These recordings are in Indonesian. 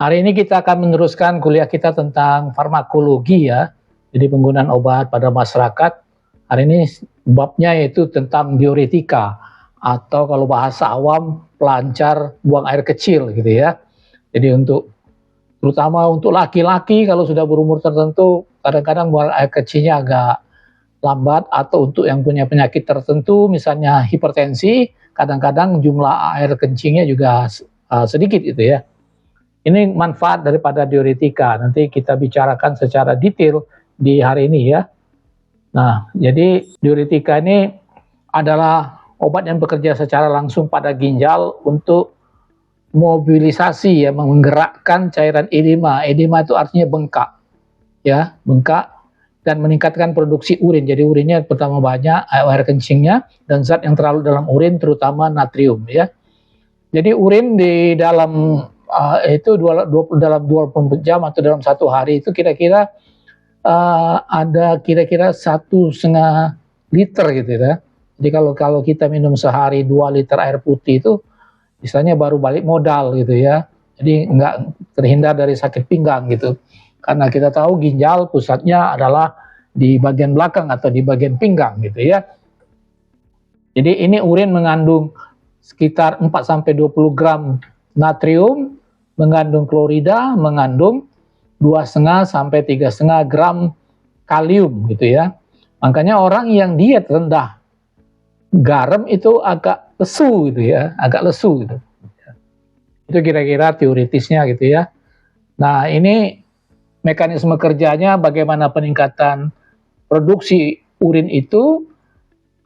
Hari ini kita akan meneruskan kuliah kita tentang farmakologi ya. Jadi penggunaan obat pada masyarakat. Hari ini babnya yaitu tentang diuretika atau kalau bahasa awam pelancar buang air kecil gitu ya. Jadi terutama untuk laki-laki kalau sudah berumur tertentu kadang-kadang buang air kecilnya agak lambat, atau untuk yang punya penyakit tertentu misalnya hipertensi, kadang-kadang jumlah air kencingnya juga sedikit gitu ya. Ini manfaat daripada diuretika. Nanti kita bicarakan secara detail di hari ini ya. Nah, jadi diuretika ini adalah obat yang bekerja secara langsung pada ginjal untuk mobilisasi ya, menggerakkan cairan edema. Edema itu artinya bengkak. Ya, bengkak dan meningkatkan produksi urin. Jadi urinnya pertama banyak, air kencingnya, dan zat yang terlalu dalam urin terutama natrium ya. Jadi urin di dalam itu dalam 24 jam atau dalam satu hari itu kira-kira ada kira-kira 1,5 liter gitu ya. Jadi kalau kita minum sehari 2 liter air putih itu misalnya baru balik modal gitu ya. Jadi nggak terhindar dari sakit pinggang gitu. Karena kita tahu ginjal pusatnya adalah di bagian belakang atau di bagian pinggang gitu ya. Jadi ini urin mengandung sekitar 4-20 gram natrium, mengandung klorida, mengandung 2,5-3,5 gram kalium gitu ya. Makanya orang yang diet rendah garam itu agak lesu gitu ya, agak lesu gitu. Itu kira-kira teoritisnya gitu ya. Nah, ini mekanisme kerjanya bagaimana peningkatan produksi urin itu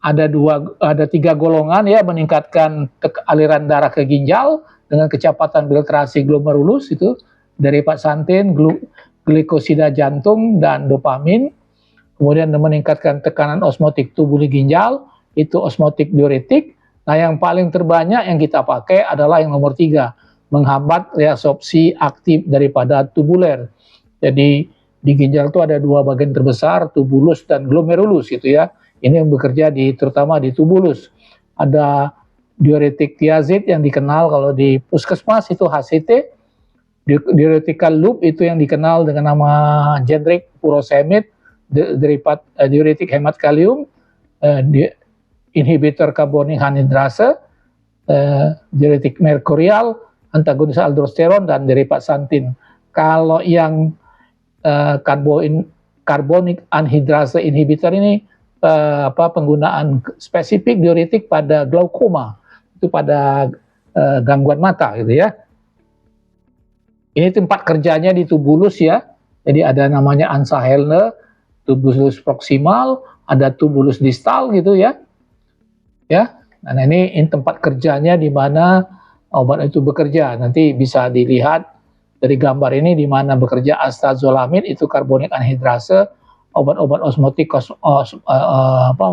ada 3 golongan ya, meningkatkan aliran darah ke ginjal dengan kecepatan filtrasi glomerulus itu dari xanthin, glikosida jantung dan dopamin. Kemudian meningkatkan tekanan osmotik tubuli ginjal, itu osmotik diuretik. Nah, yang paling terbanyak yang kita pakai adalah yang nomor 3, menghambat reabsorpsi aktif daripada tubuler. Jadi di ginjal itu ada 2 bagian terbesar, tubulus dan glomerulus gitu ya. Ini yang bekerja terutama di tubulus. Ada diuretik thiazid yang dikenal kalau di puskesmas itu HCT. Diuretical loop itu yang dikenal dengan nama generic furosemid, derivat diuretik hemat kalium, inhibitor karbonik anhidrase, diuretik merkurial, antagonis aldosteron, dan derivat xanthin. Kalau yang karbonik anhidrase inhibitor ini penggunaan spesifik diuretik pada glaukoma, itu pada gangguan mata gitu ya. Ini tempat kerjanya di tubulus ya. Jadi ada namanya ansa Hellner, tubulus proximal, ada tubulus distal gitu ya. Ya. Nah, ini tempat kerjanya di mana obat itu bekerja. Nanti bisa dilihat dari gambar ini di mana bekerja astazolamid, itu karbonik anhidrase, obat-obat osmotik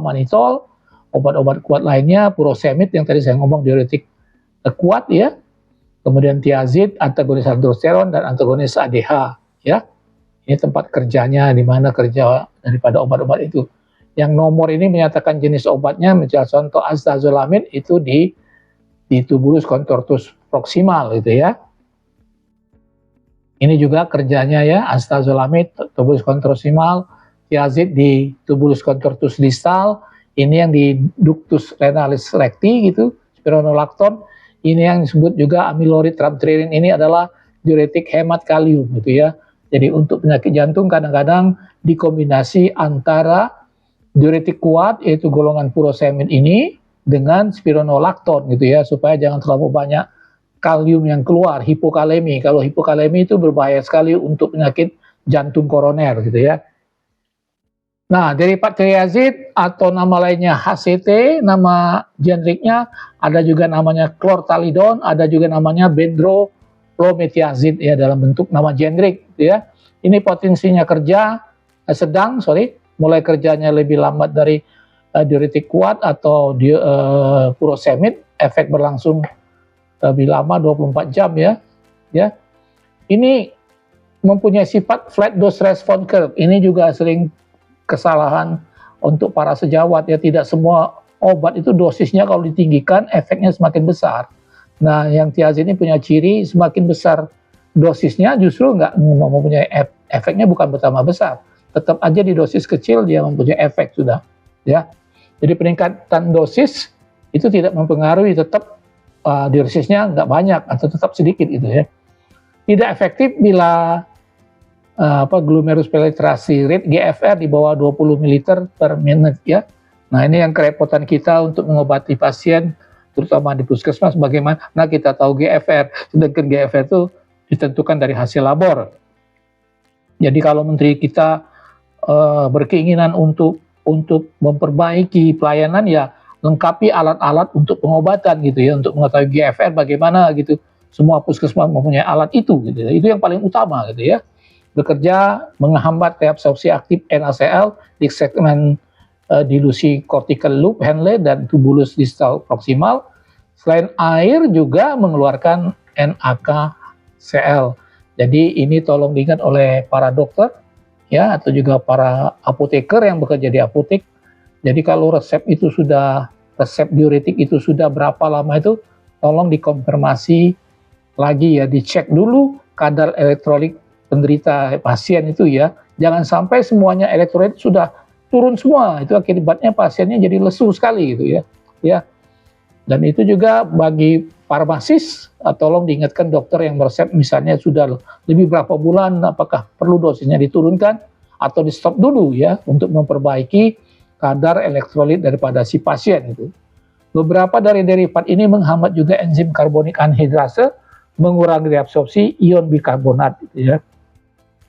manitol, obat-obat kuat lainnya, furosemid yang tadi saya ngomong diuretik kuat ya. Kemudian thiazid, antagonis aldosteron, dan antagonis ADH ya. Ini tempat kerjanya di mana kerja daripada obat-obat itu. Yang nomor ini menyatakan jenis obatnya, misalnya contoh astazolamid itu di tubulus contortus proximal gitu ya. Ini juga kerjanya ya, astazolamid tubulus proximal, thiazid di tubulus contortus distal, ini yang di ductus renalis recti gitu, spironolactone. Ini yang disebut juga amyloid trimethylin, ini adalah diuretik hemat kalium gitu ya. Jadi untuk penyakit jantung kadang-kadang dikombinasi antara diuretik kuat yaitu golongan furosemid ini dengan spironolactone gitu ya, supaya jangan terlalu banyak kalium yang keluar, hipokalemi. Kalau hipokalemi itu berbahaya sekali untuk penyakit jantung koroner gitu ya. Nah, derivat thiazid atau nama lainnya HCT, nama generiknya, ada juga namanya chlortalidon, ada juga namanya bendroflumethiazid ya dalam bentuk nama generik gitu ya. Ini potensinya kerja sedang, mulai kerjanya lebih lambat dari diuretik kuat atau furosemid, efek berlangsung lebih lama 24 jam ya. Ya. Ini mempunyai sifat flat dose response curve. Ini juga sering kesalahan untuk para sejawat ya, tidak semua obat itu dosisnya kalau ditinggikan efeknya semakin besar. Nah, yang thiazid ini punya ciri semakin besar dosisnya justru nggak mempunyai efeknya, bukan bertambah besar. Tetap aja di dosis kecil dia mempunyai efek sudah, ya. Jadi peningkatan dosis itu tidak mempengaruhi, tetap dosisnya nggak banyak atau tetap sedikit gitu ya. Tidak efektif bila glomerulus penetrasi rate GFR di bawah 20 ml per menit ya. Nah, ini yang kerepotan kita untuk mengobati pasien, terutama di puskesmas, bagaimana kita tahu GFR, sedangkan GFR itu ditentukan dari hasil labor. Jadi kalau menteri kita berkeinginan untuk memperbaiki pelayanan, ya lengkapi alat-alat untuk pengobatan gitu ya, untuk mengetahui GFR bagaimana gitu. Semua puskesmas mempunyai alat itu gitu ya. Itu yang paling utama gitu ya. Bekerja menghambat reabsorpsi aktif NaCl di segmen dilusi cortical loop, Henle, dan tubulus distal proximal. Selain air juga mengeluarkan NaCl. Jadi ini tolong diingat oleh para dokter ya, atau juga para apoteker yang bekerja di apotek. Jadi kalau resep diuretik itu sudah berapa lama itu, tolong dikonfirmasi lagi ya, dicek dulu kadar elektrolit penderita pasien itu ya. Jangan sampai semuanya elektrolit sudah turun semua, itu akibatnya pasiennya jadi lesu sekali gitu ya. Ya. Dan itu juga bagi farmasis, tolong diingatkan dokter yang meresep misalnya sudah lebih berapa bulan, apakah perlu dosisnya diturunkan atau di stop dulu ya, untuk memperbaiki kadar elektrolit daripada si pasien itu. Beberapa dari derivat ini menghambat juga enzim karbonik anhidrase, mengurangi reabsorpsi ion bikarbonat gitu ya.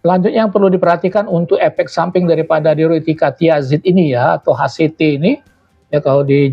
Selanjutnya yang perlu diperhatikan untuk efek samping daripada diuretika thiazid ini ya, atau HCT ini ya, kalau di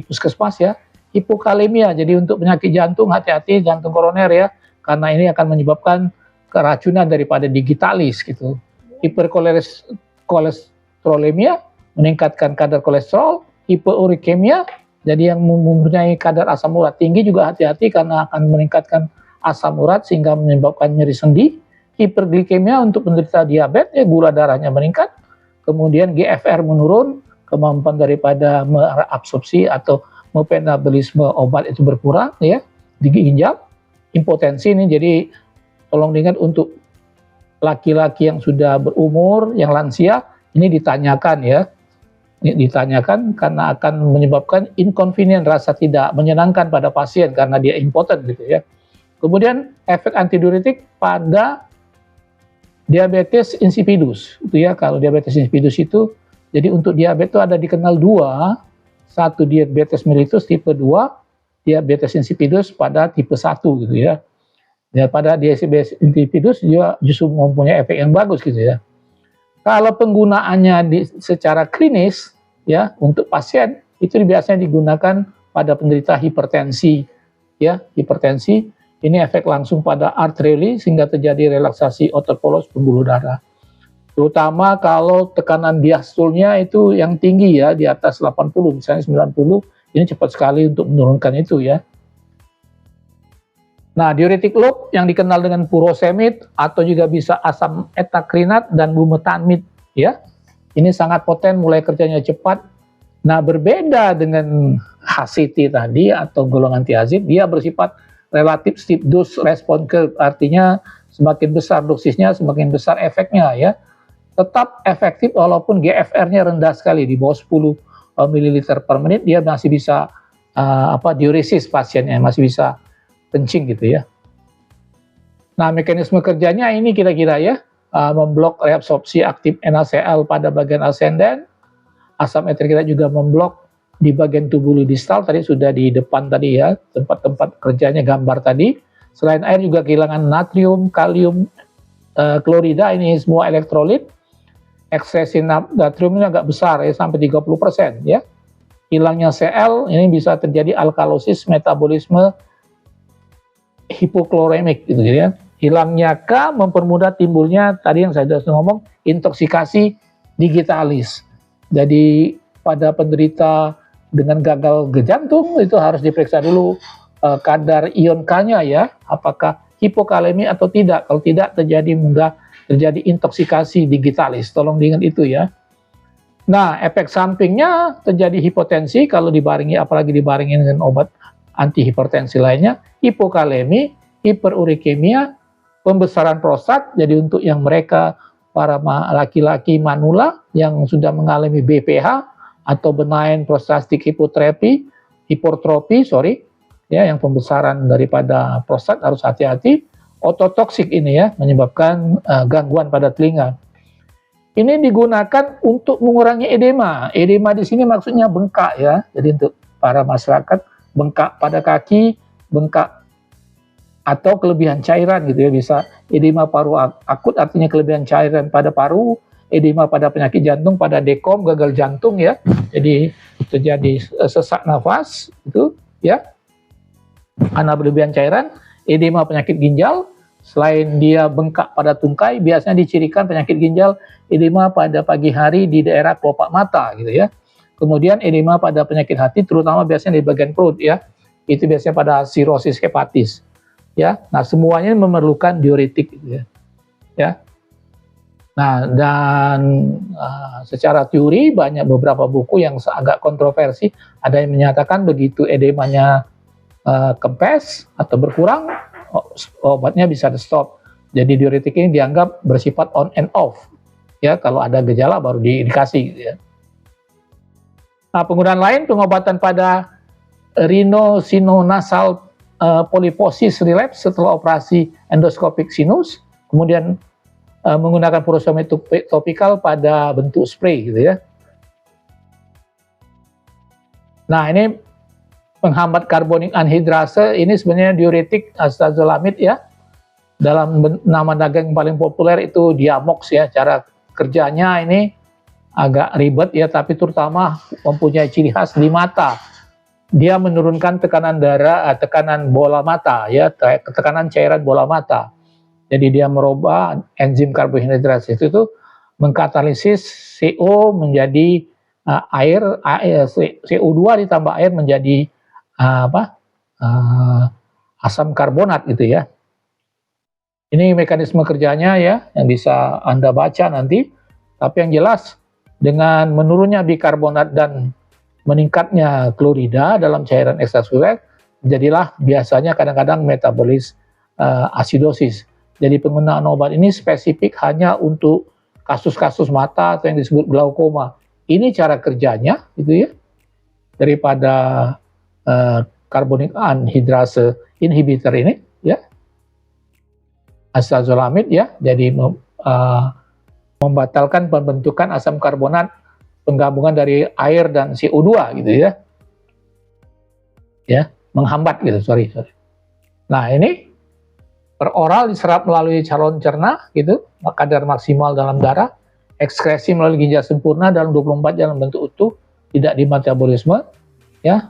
puskesmas ya, hipokalemia. Jadi untuk penyakit jantung, hati-hati jantung koroner ya, karena ini akan menyebabkan keracunan daripada digitalis gitu. Hiperkolesterolemia, meningkatkan kadar kolesterol. Hipourikemia, jadi yang mempunyai kadar asam urat tinggi juga hati-hati karena akan meningkatkan asam urat sehingga menyebabkan nyeri sendi. Hiperglikemia untuk penderita diabetes, ya, gula darahnya meningkat. Kemudian GFR menurun, kemampuan daripada mengabsorpsi atau metabolisme obat itu berkurang ya di ginjal. Impotensi ini, jadi tolong diingat untuk laki-laki yang sudah berumur, yang lansia, ini ditanyakan ya. Ini ditanyakan karena akan menyebabkan inconvenient, rasa tidak menyenangkan pada pasien karena dia impoten gitu ya. Kemudian efek antidiuretik pada diabetes insipidus itu ya. Kalau diabetes insipidus itu, jadi untuk diabetes itu ada dikenal dua, satu diabetes mellitus tipe 2, diabetes insipidus pada tipe 1 gitu ya. Ya, pada diabetes insipidus dia justru mempunyai efek yang bagus gitu ya. Kalau penggunaannya secara klinis ya, untuk pasien itu biasanya digunakan pada penderita hipertensi ya, hipertensi. Ini efek langsung pada arterioli sehingga terjadi relaksasi otot polos pembuluh darah. Terutama kalau tekanan diastolnya itu yang tinggi ya, di atas 80, misalnya 90, ini cepat sekali untuk menurunkan itu ya. Nah, diuretik loop yang dikenal dengan furosemid atau juga bisa asam etakrinat dan bumetanid ya. Ini sangat poten, mulai kerjanya cepat. Nah, berbeda dengan HCT tadi atau golongan thiazid, dia bersifat relatif steep dose response curve, artinya semakin besar dosisnya semakin besar efeknya ya. Tetap efektif walaupun GFR-nya rendah sekali, di bawah 10 ml per menit dia masih bisa diuresis pasiennya, masih bisa kencing gitu ya. Nah, mekanisme kerjanya ini kira-kira ya, memblok reabsorpsi aktif NaCl pada bagian ascendant. Asam etrikrinat juga memblok di bagian tubulus distal, tadi sudah di depan tadi ya, tempat-tempat kerjanya gambar tadi. Selain air juga kehilangan natrium, kalium, klorida, ini semua elektrolit. Eksesi natrium ini agak besar ya, sampai 30% ya. Hilangnya Cl, ini bisa terjadi alkalosis, metabolisme hipokloremik gitu ya. Hilangnya K mempermudah timbulnya tadi yang saya sudah ngomong, intoksikasi digitalis. Jadi pada penderita dengan gagal jantung itu harus diperiksa dulu kadar ion K-nya ya, apakah hipokalemi atau tidak. Kalau tidak, mudah terjadi intoksikasi digitalis. Tolong diingat itu ya. Nah, efek sampingnya terjadi hipotensi kalau dibarengi, apalagi dibarengi dengan obat antihipertensi lainnya, hipokalemi, hiperurikemia, pembesaran prostat. Jadi untuk yang mereka para laki-laki manula yang sudah mengalami BPH atau benign prostatic hipertrophy, ya, yang pembesaran daripada prostat harus hati-hati. Ototoksik ini ya, menyebabkan gangguan pada telinga. Ini digunakan untuk mengurangi edema. Edema di sini maksudnya bengkak ya. Jadi untuk para masyarakat, bengkak pada kaki, bengkak atau kelebihan cairan gitu ya. Bisa edema paru akut artinya kelebihan cairan pada paru, edema pada penyakit jantung, pada dekom, gagal jantung ya. Jadi terjadi sesak nafas itu ya. Karena berlebihan cairan, edema penyakit ginjal. Selain dia bengkak pada tungkai, biasanya dicirikan penyakit ginjal edema pada pagi hari di daerah kelopak mata gitu ya. Kemudian edema pada penyakit hati, terutama biasanya di bagian perut ya. Itu biasanya pada sirosis hepatis ya. Nah, semuanya memerlukan diuretik gitu ya. Ya. Nah, dan secara teori banyak beberapa buku yang agak kontroversi. Ada yang menyatakan begitu edemanya kempes atau berkurang, obatnya bisa di stop. Jadi diuretik ini dianggap bersifat on and off. Ya, kalau ada gejala baru dikasih gitu ya. Nah, penggunaan lain pengobatan pada rhinosinonasal polyposis relapse setelah operasi endoskopik sinus, kemudian menggunakan furosemid topikal pada bentuk spray gitu ya. Nah, ini penghambat karbonik anhidrase, ini sebenarnya diuretik acetazolamid ya. Dalam nama dagang yang paling populer itu Diamox ya. Cara kerjanya ini agak ribet ya, tapi terutama mempunyai ciri khas di mata. Dia menurunkan tekanan darah, tekanan bola mata ya, tekanan cairan bola mata. Jadi dia merubah enzim karbohidrase itu mengkatalisis CO menjadi CO2 ditambah air menjadi asam karbonat gitu ya. Ini mekanisme kerjanya ya yang bisa Anda baca nanti. Tapi yang jelas dengan menurunnya bikarbonat dan meningkatnya klorida dalam cairan ekstraseluler, jadilah biasanya kadang-kadang metabolis asidosis. Jadi penggunaan obat ini spesifik hanya untuk kasus-kasus mata atau yang disebut glaukoma. Ini cara kerjanya gitu ya. Daripada karbonik anhidrase inhibitor ini ya, acetazolamid ya, jadi membatalkan pembentukan asam karbonat penggabungan dari air dan CO2 gitu ya, menghambat gitu, sorry. Nah, ini per oral diserap melalui saluran cerna gitu, kadar maksimal dalam darah, ekskresi melalui ginjal sempurna dalam 24 jam dalam bentuk utuh, tidak dimetabolisme ya.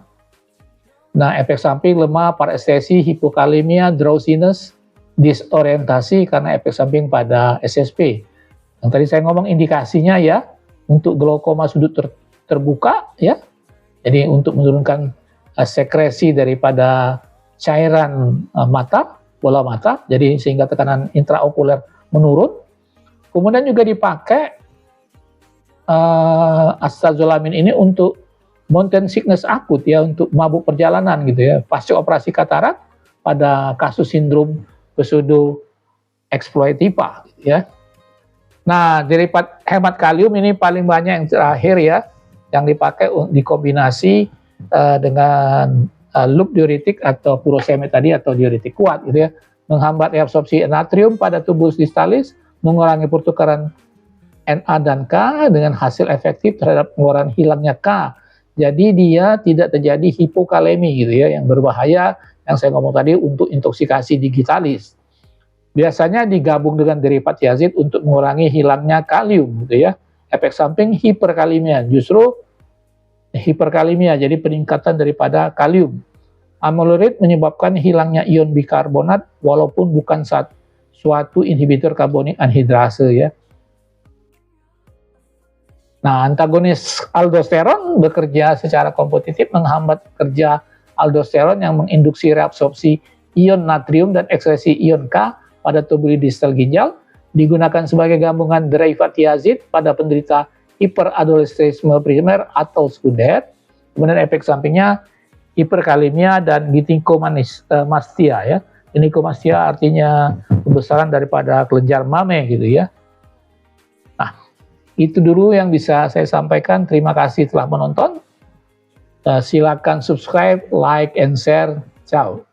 Nah, efek samping lemah, parestesi, hipokalemia, drowsiness, disorientasi karena efek samping pada SSP. Yang tadi saya ngomong indikasinya ya, untuk glaukoma sudut terbuka ya. Jadi untuk menurunkan sekresi daripada cairan mata, bola mata, jadi sehingga tekanan intraokuler menurun. Kemudian juga dipakai acetazolamid ini untuk mountain sickness akut ya, untuk mabuk perjalanan gitu ya, pasca operasi katarak pada kasus sindrom pseudo exploitiva gitu ya. Nah, derivat hemat kalium ini paling banyak yang terakhir ya, yang dipakai dikombinasi dengan loop diuretik atau furosemid tadi atau diuretik kuat gitu ya, menghambat reabsorpsi natrium pada tubus distalis, mengurangi pertukaran Na dan K dengan hasil efektif terhadap pengeluaran hilangnya K. Jadi dia tidak terjadi hipokalemi gitu ya, yang berbahaya yang saya ngomong tadi untuk intoksikasi digitalis. Biasanya digabung dengan derivat thiazid untuk mengurangi hilangnya kalium gitu ya. Efek samping hiperkalemia, justru hiperkalemia, jadi peningkatan daripada kalium. Amyloid menyebabkan hilangnya ion bikarbonat walaupun bukan suatu inhibitor karbonik anhidrase ya. Nah, antagonis aldosteron bekerja secara kompetitif menghambat kerja aldosteron yang menginduksi reabsorpsi ion natrium dan ekskresi ion K pada tubuli distal ginjal, digunakan sebagai gabungan derivat thiazid pada penderita hiperadolesterisme primer atau sekunder. Kemudian efek sampingnya hiperkalemia dan ginekomastia ya. Onychomastia artinya pembesaran daripada kelenjar mame gitu ya. Nah, itu dulu yang bisa saya sampaikan. Terima kasih telah menonton. Silakan subscribe, like, and share. Ciao.